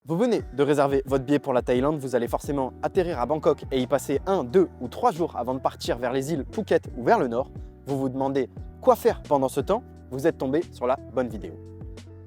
Vous venez de réserver votre billet pour la Thaïlande, vous allez forcément atterrir à Bangkok et y passer 1, 2 ou 3 jours avant de partir vers les îles Phuket ou vers le nord. Vous vous demandez quoi faire pendant ce temps, vous êtes tombé sur la bonne vidéo.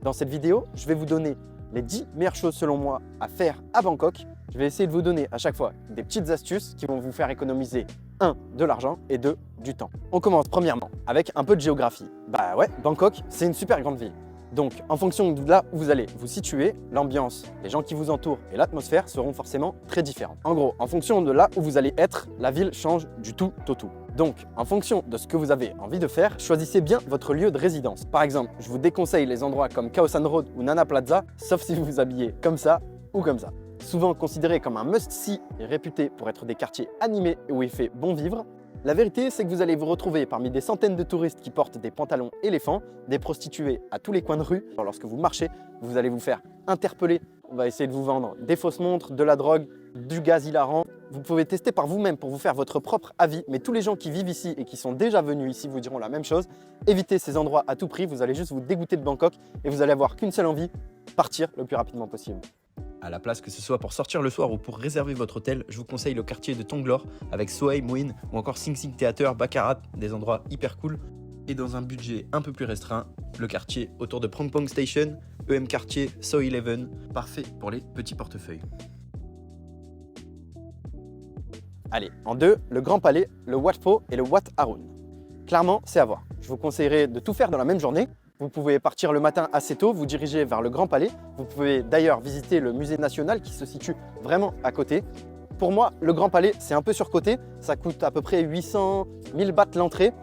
Dans cette vidéo, je vais vous donner les 10 meilleures choses selon moi à faire à Bangkok. Je vais essayer de vous donner à chaque fois des petites astuces qui vont vous faire économiser 1. De l'argent et 2. Du temps. On commence premièrement avec un peu de géographie. Bah ouais, Bangkok, c'est une super grande ville. Donc, en fonction de là où vous allez vous situer, l'ambiance, les gens qui vous entourent et l'atmosphère seront forcément très différents. En gros, en fonction de là où vous allez être, la ville change du tout au tout. Donc, en fonction de ce que vous avez envie de faire, choisissez bien votre lieu de résidence. Par exemple, je vous déconseille les endroits comme Khao San Road ou Nana Plaza, sauf si vous vous habillez comme ça ou comme ça. Souvent considérés comme un must-see et réputés pour être des quartiers animés où il fait bon vivre, la vérité, c'est que vous allez vous retrouver parmi des centaines de touristes qui portent des pantalons éléphants, des prostituées à tous les coins de rue. Alors, lorsque vous marchez, vous allez vous faire interpeller. On va essayer de vous vendre des fausses montres, de la drogue, du gaz hilarant. Vous pouvez tester par vous-même pour vous faire votre propre avis, mais tous les gens qui vivent ici et qui sont déjà venus ici vous diront la même chose. Évitez ces endroits à tout prix, vous allez juste vous dégoûter de Bangkok et vous allez avoir qu'une seule envie, partir le plus rapidement possible. À la place, que ce soit pour sortir le soir ou pour réserver votre hôtel, je vous conseille le quartier de Tonglor avec Sohae Moin ou encore Sing Sing Theater, Baccarat, des endroits hyper cool. Et dans un budget un peu plus restreint, le quartier autour de Prong Pong Station, EM Quartier, So 11, parfait pour les petits portefeuilles. Allez, en 2, le Grand Palais, le Wat Pho et le Wat Arun. Clairement, c'est à voir. Je vous conseillerais de tout faire dans la même journée. Vous pouvez partir le matin assez tôt, vous diriger vers le Grand Palais. Vous pouvez d'ailleurs visiter le musée national qui se situe vraiment à côté. Pour moi, le Grand Palais, c'est un peu surcoté. Ça coûte à peu près 800 000 bahts l'entrée.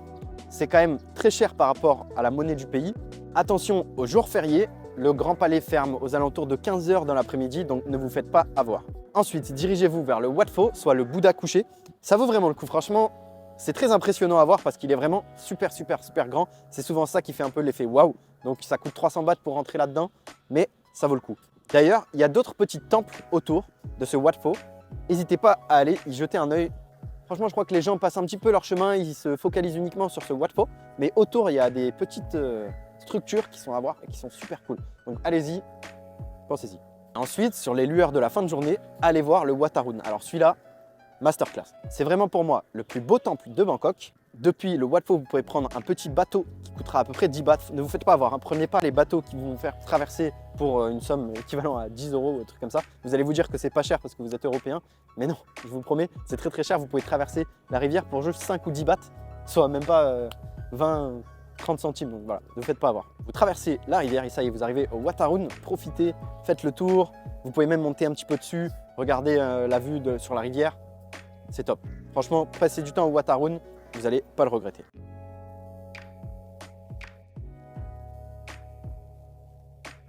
C'est quand même très cher par rapport à la monnaie du pays. Attention aux jours fériés. Le Grand Palais ferme aux alentours de 15 h dans l'après-midi, donc ne vous faites pas avoir. Ensuite, dirigez-vous vers le Wat Pho, soit le Bouddha couché. Ça vaut vraiment le coup, franchement. C'est très impressionnant à voir parce qu'il est vraiment super grand. C'est souvent ça qui fait un peu l'effet waouh. Donc ça coûte 300 bahts pour rentrer là-dedans, mais ça vaut le coup. D'ailleurs, il y a d'autres petits temples autour de ce Wat Pho. N'hésitez pas à aller y jeter un œil. Franchement, je crois que les gens passent un petit peu leur chemin, ils se focalisent uniquement sur ce Wat Pho. Mais autour, il y a des petites structures qui sont à voir et qui sont super cool. Donc allez-y, pensez-y. Ensuite, sur les lueurs de la fin de journée, allez voir le Wat Arun. Alors celui-là, masterclass. C'est vraiment pour moi le plus beau temple de Bangkok. Depuis le Wat Pho, vous pouvez prendre un petit bateau qui coûtera à peu près 10 bahts. Ne vous faites pas avoir, hein. Prenez pas les bateaux qui vont vous faire traverser pour une somme équivalente à 10 € ou un truc comme ça. Vous allez vous dire que c'est pas cher parce que vous êtes européen, mais non, je vous promets, c'est très cher. Vous pouvez traverser la rivière pour juste 5 ou 10 bahts, soit même pas 20, 30 centimes. Donc voilà, ne vous faites pas avoir. Vous traversez la rivière et ça y est, vous arrivez au Wat Arun. Profitez, faites le tour. Vous pouvez même monter un petit peu dessus, regardez la vue sur la rivière. C'est top. Franchement, passez du temps au Wat Arun, vous n'allez pas le regretter.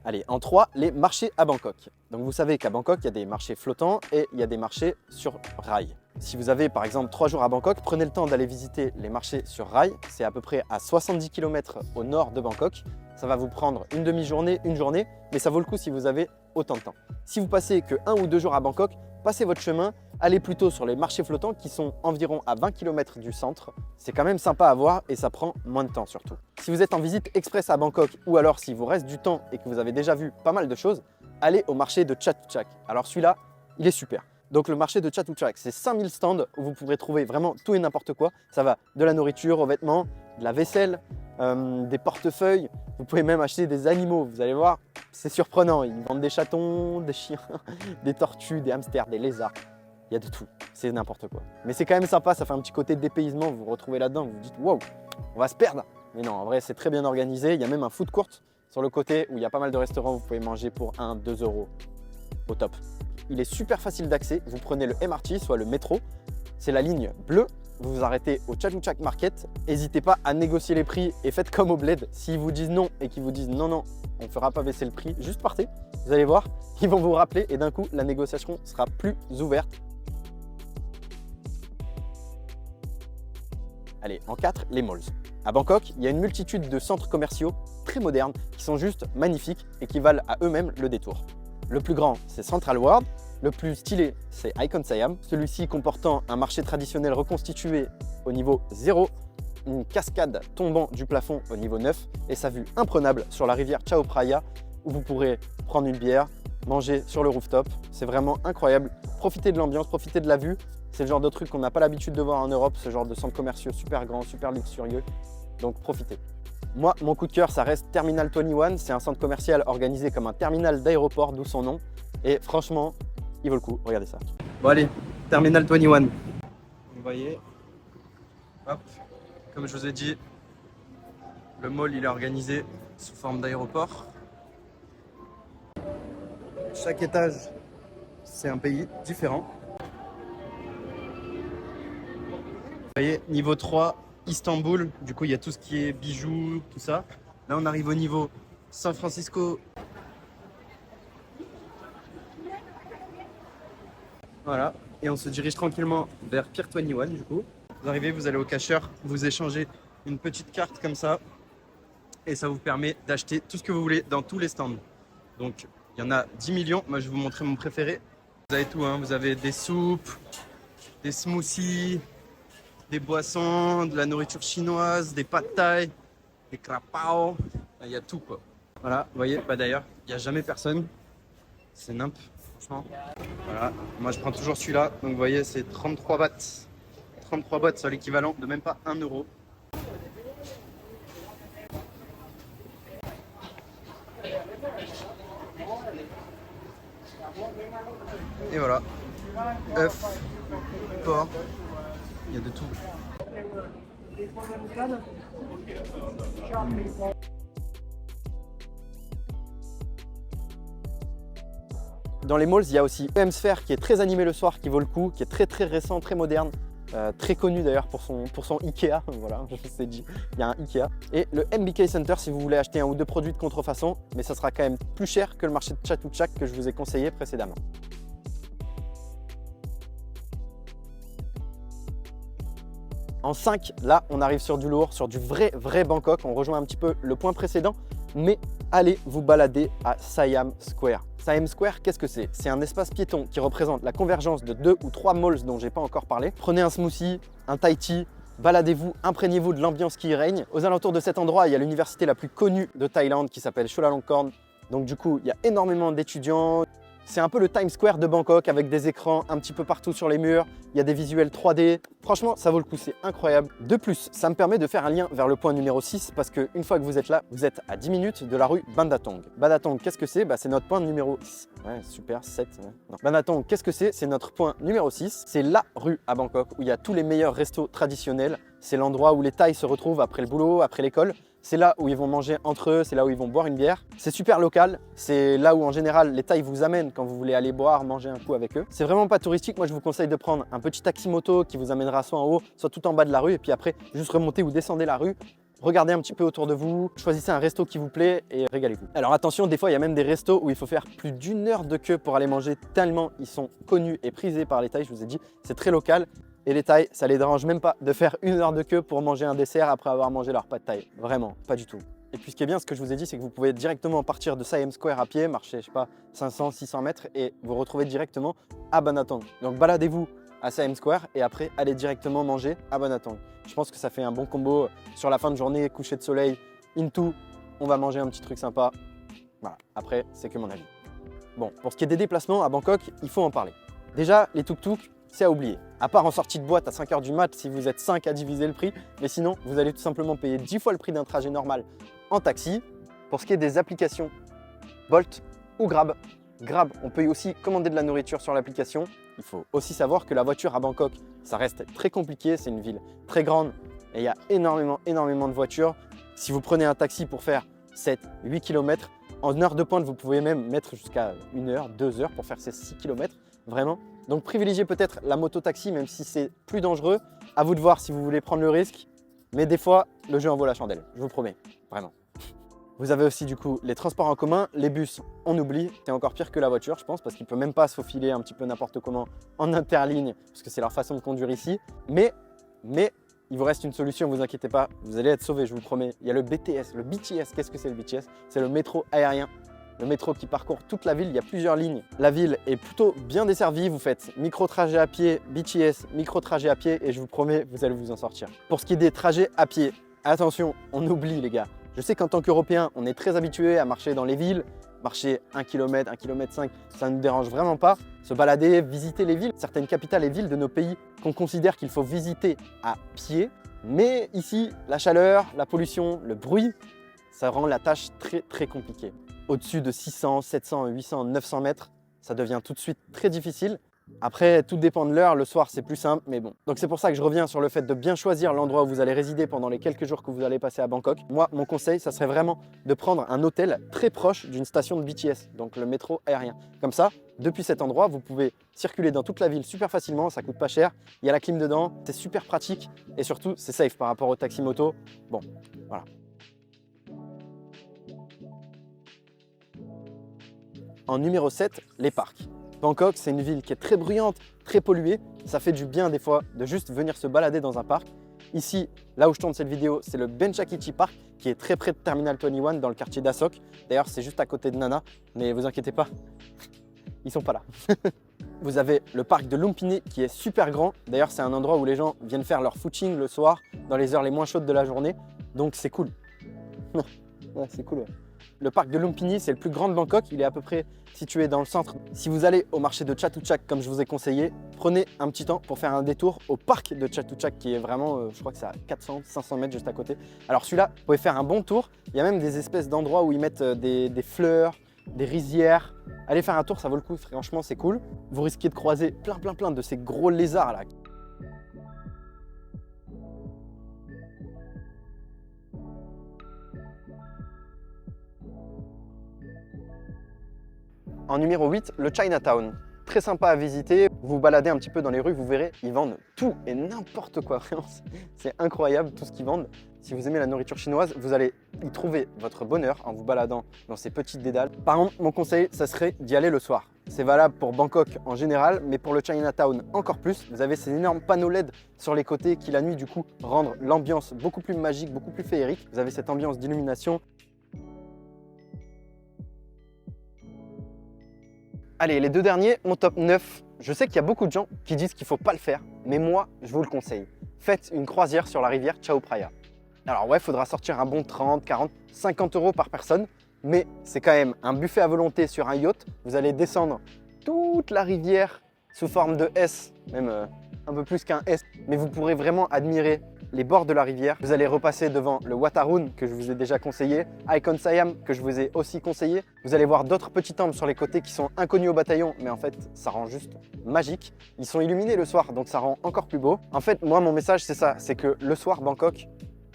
Allez, en 3, les marchés à Bangkok. Donc vous savez qu'à Bangkok, il y a des marchés flottants et il y a des marchés sur rail. Si vous avez par exemple 3 jours à Bangkok, prenez le temps d'aller visiter les marchés sur rail. C'est à peu près à 70 km au nord de Bangkok. Ça va vous prendre une demi-journée, une journée, mais ça vaut le coup si vous avez autant de temps. Si vous passez que 1 ou 2 jours à Bangkok, passez votre chemin, allez plutôt sur les marchés flottants qui sont environ à 20 km du centre. C'est quand même sympa à voir et ça prend moins de temps surtout. Si vous êtes en visite express à Bangkok ou alors s'il vous reste du temps et que vous avez déjà vu pas mal de choses, allez au marché de Chatuchak. Alors celui-là, il est super. Donc le marché de Chatuchak, c'est 5000 stands où vous pourrez trouver vraiment tout et n'importe quoi. Ça va de la nourriture aux vêtements, de la vaisselle, des portefeuilles. Vous pouvez même acheter des animaux, vous allez voir, c'est surprenant. Ils vendent des chatons, des chiens, des tortues, des hamsters, des lézards. Il y a de tout, c'est n'importe quoi. Mais c'est quand même sympa, ça fait un petit côté dépaysement, vous vous retrouvez là-dedans, vous vous dites « wow, on va se perdre ». Mais non, en vrai, c'est très bien organisé. Il y a même un food court sur le côté où il y a pas mal de restaurants où vous pouvez manger pour 1-2 € au top. Il est super facile d'accès, vous prenez le MRT, soit le métro, c'est la ligne bleue. Vous vous arrêtez au Chatuchak Market, n'hésitez pas à négocier les prix et faites comme au Bled. S'ils vous disent non et qu'ils vous disent non, on ne fera pas baisser le prix, juste partez. Vous allez voir, ils vont vous rappeler et d'un coup, la négociation sera plus ouverte. Allez, en 4, les malls. À Bangkok, il y a une multitude de centres commerciaux très modernes qui sont juste magnifiques et qui valent à eux-mêmes le détour. Le plus grand, c'est Central World. Le plus stylé, c'est Icon Siam, celui-ci comportant un marché traditionnel reconstitué au niveau 0, une cascade tombant du plafond au niveau 9 et sa vue imprenable sur la rivière Chao Phraya où vous pourrez prendre une bière, manger sur le rooftop. C'est vraiment incroyable. Profitez de l'ambiance, profitez de la vue. C'est le genre de truc qu'on n'a pas l'habitude de voir en Europe, ce genre de centres commerciaux super grands, super luxurieux. Donc profitez. Moi, mon coup de cœur, ça reste Terminal 21. C'est un centre commercial organisé comme un terminal d'aéroport, d'où son nom. Et franchement, il vaut le coup. Regardez ça. Bon allez, Terminal 21. Vous voyez, hop, comme je vous ai dit, le mall il est organisé sous forme d'aéroport. Chaque étage, c'est un pays différent. Vous voyez, niveau 3, Istanbul, du coup il y a tout ce qui est bijoux, tout ça. Là on arrive au niveau San Francisco. Voilà, et on se dirige tranquillement vers Pier 21 du coup. Vous arrivez, vous allez au cacheur, vous échangez une petite carte comme ça et ça vous permet d'acheter tout ce que vous voulez dans tous les stands. Donc il y en a 10 millions, moi je vais vous montrer mon préféré. Vous avez tout, hein. Vous avez des soupes, des smoothies, des boissons, de la nourriture chinoise, des pad thai, des krapao, il y a tout quoi. Voilà, vous voyez, bah d'ailleurs, il n'y a jamais personne, c'est nimp, franchement. Voilà, moi je prends toujours celui-là, donc vous voyez, c'est 33 bahts. 33 bahts, soit l'équivalent de même pas 1 euro. Et voilà, œuf, porc, il y a de tout. Dans les malls, il y a aussi M-Sphere qui est très animé le soir, qui vaut le coup, qui est très récent, très moderne. Très connu d'ailleurs pour son Ikea, voilà, je vous ai dit, il y a un Ikea. Et le MBK Center si vous voulez acheter un ou deux produits de contrefaçon, mais ça sera quand même plus cher que le marché de Chatuchak que je vous ai conseillé précédemment. En 5, là, on arrive sur du lourd, sur du vrai Bangkok. On rejoint un petit peu le point précédent, mais allez vous balader à Siam Square. Siam Square, qu'est-ce que c'est? C'est un espace piéton qui représente la convergence de 2 ou 3 malls dont j'ai pas encore parlé. Prenez un smoothie, un Thai tea, baladez-vous, imprégnez-vous de l'ambiance qui y règne. Aux alentours de cet endroit, il y a l'université la plus connue de Thaïlande qui s'appelle Chulalongkorn. Donc du coup, il y a énormément d'étudiants. C'est un peu le Times Square de Bangkok avec des écrans un petit peu partout sur les murs. Il y a des visuels 3D. Franchement, ça vaut le coup, c'est incroyable. De plus, ça me permet de faire un lien vers le point numéro 6 parce qu'une fois que vous êtes là, vous êtes à 10 minutes de la rue Bandatong. Bandatong, qu'est-ce que c'est? C'est notre point numéro 6. Ouais, super, 7. Ouais. Non. Bandatong, qu'est-ce que c'est? C'est notre point numéro 6. C'est la rue à Bangkok où il y a tous les meilleurs restos traditionnels. C'est l'endroit où les Thaïs se retrouvent après le boulot, après l'école. C'est là où ils vont manger entre eux, c'est là où ils vont boire une bière. C'est super local, c'est là où en général les Thaïs vous amènent quand vous voulez aller boire, manger un coup avec eux. C'est vraiment pas touristique, moi je vous conseille de prendre un petit taxi moto qui vous amènera soit en haut, soit tout en bas de la rue et puis après juste remonter ou descendez la rue. Regardez un petit peu autour de vous, choisissez un resto qui vous plaît et régalez-vous. Alors attention, des fois il y a même des restos où il faut faire plus d'1 heure de queue pour aller manger tellement ils sont connus et prisés par les Thaïs, je vous ai dit, c'est très local. Et les Thaïs, ça les dérange même pas de faire 1 heure de queue pour manger un dessert après avoir mangé leur pad Thaï. Vraiment, pas du tout. Et puis ce qui est bien, ce que je vous ai dit, c'est que vous pouvez directement partir de Siam Square à pied, marcher, je sais pas, 500, 600 mètres et vous retrouvez directement à Banatong. Donc baladez-vous à Siam Square et après allez directement manger à Banatong. Je pense que ça fait un bon combo sur la fin de journée, coucher de soleil, into, on va manger un petit truc sympa. Voilà, après, c'est que mon avis. Bon, pour ce qui est des déplacements à Bangkok, il faut en parler. Déjà, les tuk-tuk, c'est à oublier. À part en sortie de boîte à 5 h du mat si vous êtes 5 à diviser le prix, mais sinon vous allez tout simplement payer 10 fois le prix d'un trajet normal en taxi. Pour ce qui est des applications, Bolt ou Grab. Grab, on peut aussi commander de la nourriture sur l'application. Il faut aussi savoir que la voiture à Bangkok, ça reste très compliqué, c'est une ville très grande et il y a énormément de voitures. Si vous prenez un taxi pour faire 7-8 km, en heure de pointe, vous pouvez même mettre jusqu'à 1 heure, 2 heures pour faire ces 6 km, vraiment. Donc privilégiez peut-être la moto-taxi, même si c'est plus dangereux. À vous de voir si vous voulez prendre le risque. Mais des fois, le jeu en vaut la chandelle, je vous promets, vraiment. Vous avez aussi du coup les transports en commun, les bus, on oublie. C'est encore pire que la voiture, je pense, parce qu'il ne peut même pas se faufiler un petit peu n'importe comment en interligne, parce que c'est leur façon de conduire ici. Mais il vous reste une solution, ne vous inquiétez pas, vous allez être sauvés, je vous le promets. Il y a le BTS, le BTS, qu'est-ce que c'est le BTS? C'est le métro aérien. Le métro qui parcourt toute la ville, il y a plusieurs lignes. La ville est plutôt bien desservie, vous faites micro-trajet à pied, BTS, micro-trajet à pied et je vous promets, vous allez vous en sortir. Pour ce qui est des trajets à pied, attention, on oublie les gars. Je sais qu'en tant qu'Européens, on est très habitué à marcher dans les villes, marcher 1 km, 1 km 5, ça ne nous dérange vraiment pas. Se balader, visiter les villes, certaines capitales et villes de nos pays qu'on considère qu'il faut visiter à pied. Mais ici, la chaleur, la pollution, le bruit, ça rend la tâche très compliquée. Au-dessus de 600, 700, 800, 900 mètres, ça devient tout de suite très difficile. Après, tout dépend de l'heure, le soir c'est plus simple, mais bon. Donc c'est pour ça que je reviens sur le fait de bien choisir l'endroit où vous allez résider pendant les quelques jours que vous allez passer à Bangkok. Moi, mon conseil, ça serait vraiment de prendre un hôtel très proche d'une station de BTS, donc le métro aérien. Comme ça, depuis cet endroit, vous pouvez circuler dans toute la ville super facilement, ça coûte pas cher, il y a la clim dedans, c'est super pratique et surtout c'est safe par rapport au taxi moto. Bon, voilà. En numéro 7, les parcs. Bangkok, c'est une ville qui est très bruyante, très polluée. Ça fait du bien des fois de juste venir se balader dans un parc. Ici, là où je tourne cette vidéo, c'est le Benchakichi Park qui est très près de Terminal 21 dans le quartier d'Asok. D'ailleurs, c'est juste à côté de Nana, mais vous inquiétez pas, ils sont pas là. Vous avez le parc de Lumpini qui est super grand. D'ailleurs, c'est un endroit où les gens viennent faire leur footing le soir dans les heures les moins chaudes de la journée. Donc c'est cool. Ouais, c'est cool, ouais. Le parc de Lumpini, c'est le plus grand de Bangkok. Il est à peu près situé dans le centre. Si vous allez au marché de Chatuchak, comme je vous ai conseillé, prenez un petit temps pour faire un détour au parc de Chatuchak, qui est vraiment, je crois que c'est à 400-500 mètres juste à côté. Alors celui-là, vous pouvez faire un bon tour. Il y a même des espèces d'endroits où ils mettent des fleurs, des rizières. Allez faire un tour, ça vaut le coup. Franchement, c'est cool. Vous risquez de croiser plein de ces gros lézards là. En numéro 8, le Chinatown. Très sympa à visiter. Vous vous baladez un petit peu dans les rues, vous verrez, ils vendent tout et n'importe quoi. Vraiment, c'est incroyable tout ce qu'ils vendent. Si vous aimez la nourriture chinoise, vous allez y trouver votre bonheur en vous baladant dans ces petites dédales. Par contre, mon conseil, ça serait d'y aller le soir. C'est valable pour Bangkok en général, mais pour le Chinatown encore plus. Vous avez ces énormes panneaux LED sur les côtés qui, la nuit, du coup, rendent l'ambiance beaucoup plus magique, beaucoup plus féerique. Vous avez cette ambiance d'illumination. Allez, les deux derniers, mon top 9. Je sais qu'il y a beaucoup de gens qui disent qu'il ne faut pas le faire, mais moi, je vous le conseille. Faites une croisière sur la rivière Chao Phraya. Alors ouais, il faudra sortir un bon 30, 40, 50 € par personne, mais c'est quand même un buffet à volonté sur un yacht. Vous allez descendre toute la rivière sous forme de S, même un peu plus qu'un S, mais vous pourrez vraiment admirer les bords de la rivière. Vous allez repasser devant le Wat Arun que je vous ai déjà conseillé, Icon Siam que je vous ai aussi conseillé. Vous allez voir d'autres petits temples sur les côtés qui sont inconnus au bataillon, mais en fait ça rend juste magique. Ils sont illuminés le soir, donc ça rend encore plus beau. En fait, moi mon message c'est ça, c'est que le soir Bangkok,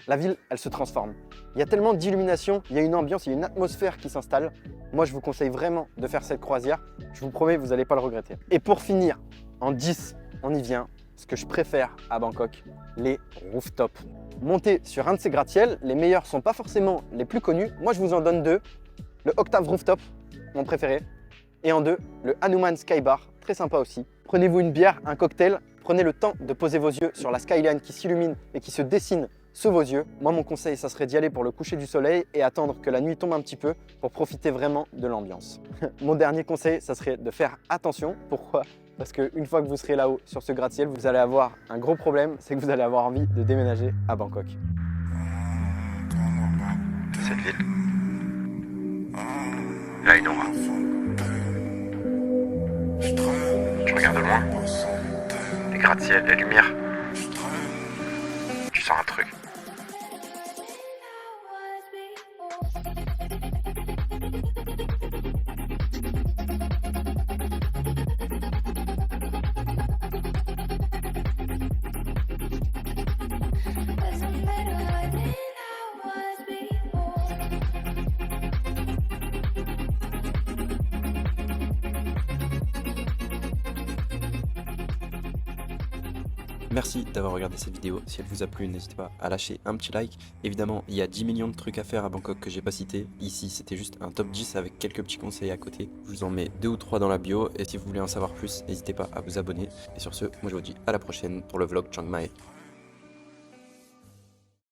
la ville elle se transforme. Il y a tellement d'illumination, il y a une ambiance, il y a une atmosphère qui s'installe. Moi je vous conseille vraiment de faire cette croisière. Je vous promets, vous n'allez pas le regretter. Et pour finir, en 10, on y vient. Ce que je préfère à Bangkok, les rooftops. Montez sur un de ces gratte-ciels, les meilleurs sont pas forcément les plus connus. Moi, je vous en donne deux. Le Octave Rooftop, mon préféré. Et en deux, le Hanuman Sky Bar, très sympa aussi. Prenez-vous une bière, un cocktail, prenez le temps de poser vos yeux sur la skyline qui s'illumine et qui se dessine sous vos yeux. Moi, mon conseil, ça serait d'y aller pour le coucher du soleil et attendre que la nuit tombe un petit peu pour profiter vraiment de l'ambiance. Mon dernier conseil, ça serait de faire attention. Pourquoi ? Parce qu'une fois que vous serez là-haut sur ce gratte-ciel, vous allez avoir un gros problème, c'est que vous allez avoir envie de déménager à Bangkok. Cette ville, elle a une aura. Tu regardes de loin, les gratte-ciels, les lumières, tu sens un truc. Merci d'avoir regardé cette vidéo. Si elle vous a plu, n'hésitez pas à lâcher un petit like. Évidemment, il y a 10 millions de trucs à faire à Bangkok que j'ai pas cités. Ici, c'était juste un top 10 avec quelques petits conseils à côté. Je vous en mets 2 ou 3 dans la bio. Et si vous voulez en savoir plus, n'hésitez pas à vous abonner. Et sur ce, moi je vous dis à la prochaine pour le vlog Chiang Mai.